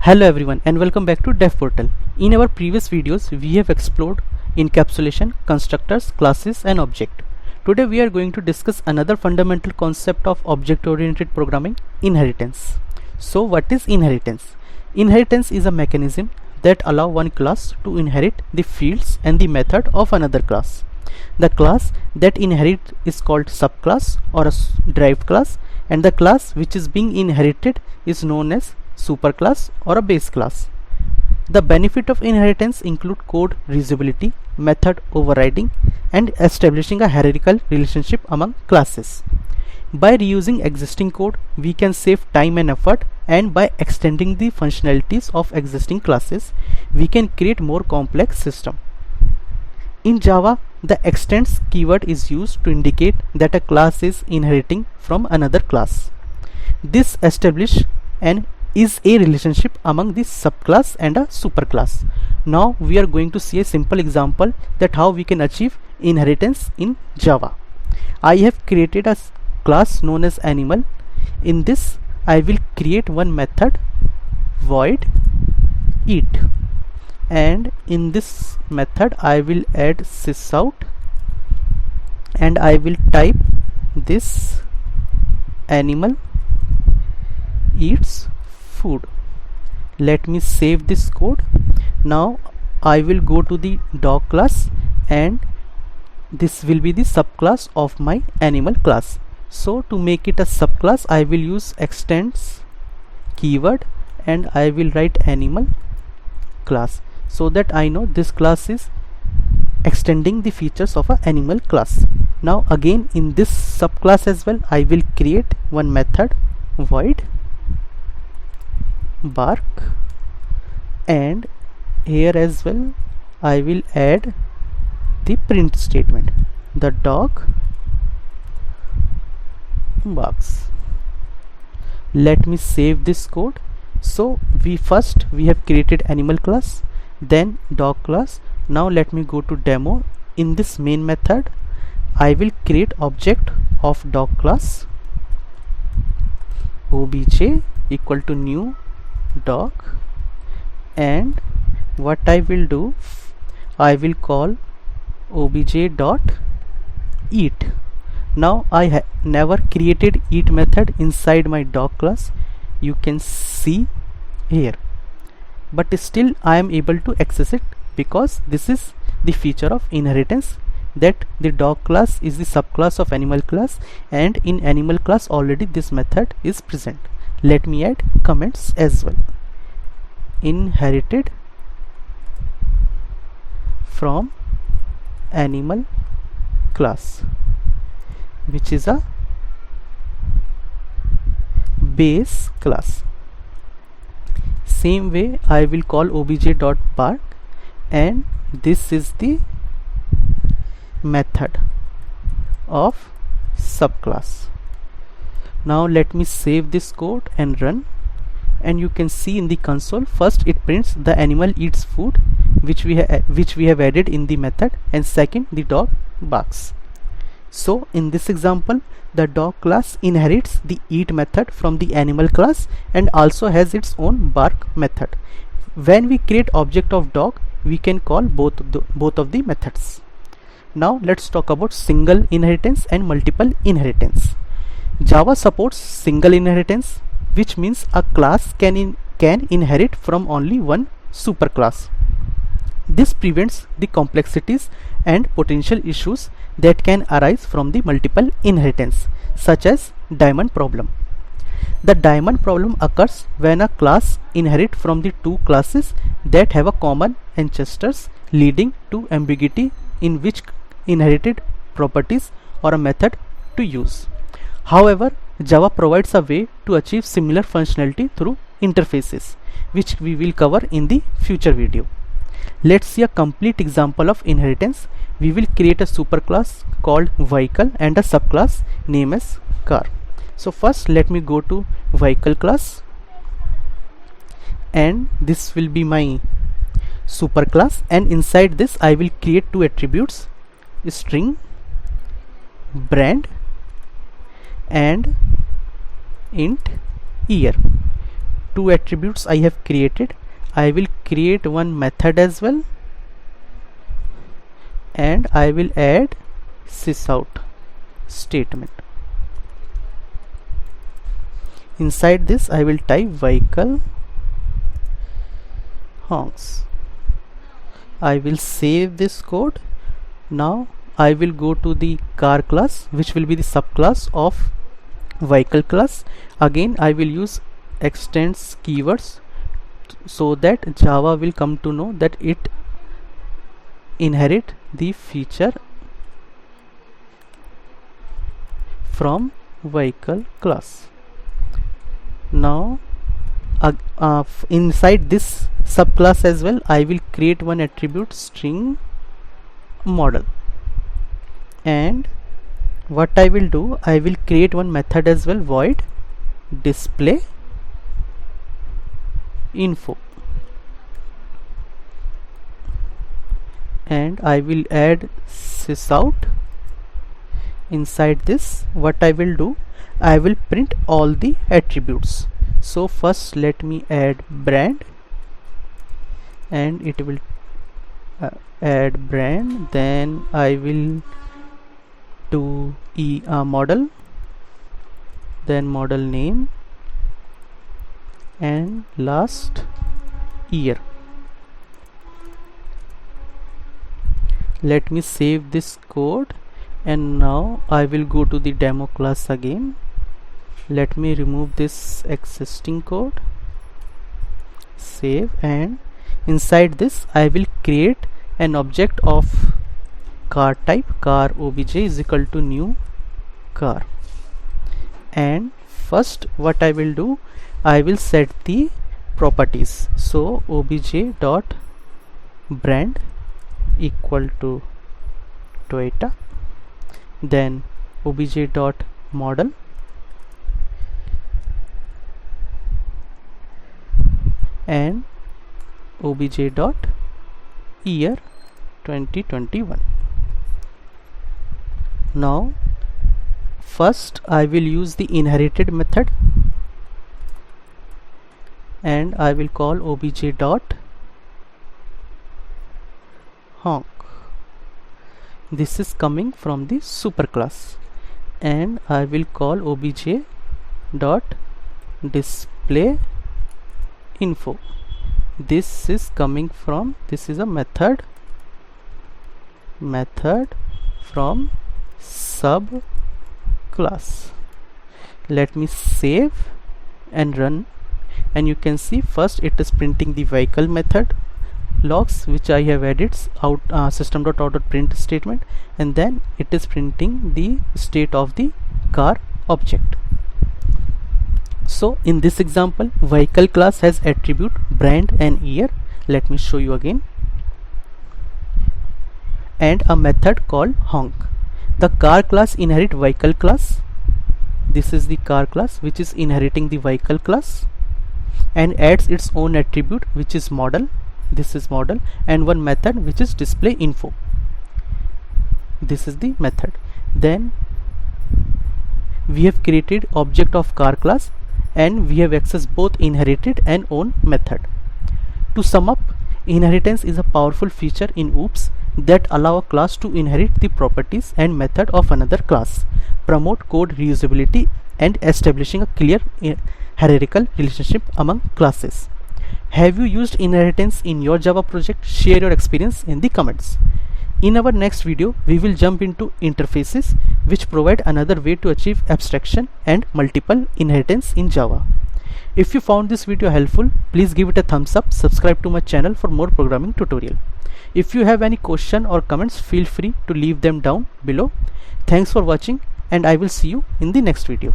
Hello everyone and welcome back to Dev Portal. In our previous videos, we have explored encapsulation, constructors, classes and object. Today we are going to discuss another fundamental concept of object-oriented programming, inheritance. So what is inheritance? Inheritance is a mechanism that allows one class to inherit the fields and the method of another class. The class that inherits is called subclass or a derived class, and the class which is being inherited is known as superclass or a base class. The benefit of inheritance include code reusability, method overriding, and establishing a hierarchical relationship among classes. By reusing existing code, we can save time and effort, and by extending the functionalities of existing classes, we can create more complex system. In Java, the extends keyword is used to indicate that a class is inheriting from another class. This establishes is a relationship among the subclass and a superclass. Now we are going to see a simple example that how we can achieve inheritance in Java. I have created a class known as animal. In this I will create one method void eat, and in this method I will add sysout and I will type this animal eats food. Let me save this code. Now I will go to the dog class and this will be the subclass of my animal class. So to make it a subclass, I will use extends keyword and I will write animal class so that I know this class is extending the features of an animal class. Now again in this subclass as well, I will create one method void bark, and here as well I will add the print statement, the dog barks. Let me save this code. So we have created animal class, then dog class. Now let me go to demo. In this main method I will create object of dog class obj equal to new dog, and what I will do, I will call obj dot eat. Now I never created eat method inside my dog class, you can see here, but still I am able to access it because this is the feature of inheritance, that the dog class is the subclass of animal class, and in animal class already this method is present. Let me add comments as well. Inherited from animal class, which is a base class. Same way I will call obj.bark, and this is the method of subclass. Now let me save this code and run, and you can see in the console first it prints the animal eats food which we have added in the method, and second the dog barks. So in this example the dog class inherits the eat method from the animal class and also has its own bark method. When we create object of dog, we can call both of the methods. Now let's talk about single inheritance and multiple inheritance. Java supports single inheritance, which means a class can inherit from only one superclass. This prevents the complexities and potential issues that can arise from the multiple inheritance, such as diamond problem. The diamond problem occurs when a class inherits from the two classes that have a common ancestors, leading to ambiguity in which inherited properties or a method to use. However, Java provides a way to achieve similar functionality through interfaces, which we will cover in the future video. Let's see a complete example of inheritance. We will create a superclass called vehicle and a subclass named as car. So first let me go to vehicle class, and this will be my superclass, and inside this I will create two attributes, string brand and int year. two attributes I have created. I will create one method as well, and I will add sysout statement. Inside this I will type vehicle honks. I will save this code. Now I will go to the car class, which will be the subclass of vehicle class. Again I will use extends keywords so that Java will come to know that it inherit the feature from vehicle class. Now inside this subclass as well, I will create one attribute string model, and what I will do, I will create one method as well, void display info, and I will add sysout. Inside this, what I will do, I will print all the attributes. So first let me add brand, and it will add brand. Then I will do model, then model name, and last year. Let me save this code, and now I will go to the demo class again. Let me remove this existing code, save, and inside this I will create an object of car type, car obj is equal to new car. And first what I will do, I will set the properties. So obj dot brand equal to Toyota, then obj dot model, and obj dot year 2021. Now first I will use the inherited method, and I will call obj dot honk. This is coming from the superclass, and I will call obj dot display info. This is coming from, this is a method from subclass. Let me save and run, and you can see first it is printing the vehicle method logs which I have added out system.out.print statement, and then it is printing the state of the car object. So in this example, vehicle class has attribute brand and year. Let me show you again. And a method called honk. The car class inherit vehicle class. This is the car class which is inheriting the vehicle class, and adds its own attribute which is model. This is model, and one method which is display info. This is the method. Then we have created object of car class, and we have accessed both inherited and own method. To sum up, inheritance is a powerful feature in OOPS that allow a class to inherit the properties and method of another class, promote code reusability, and establishing a clear hierarchical relationship among classes. Have you used inheritance in your Java project? Share your experience in the comments. In our next video, we will jump into interfaces, which provide another way to achieve abstraction and multiple inheritance in Java. If you found this video helpful, please give it a thumbs up, subscribe to my channel for more programming tutorial. If you have any question or comments, feel free to leave them down below. Thanks for watching, and I will see you in the next video.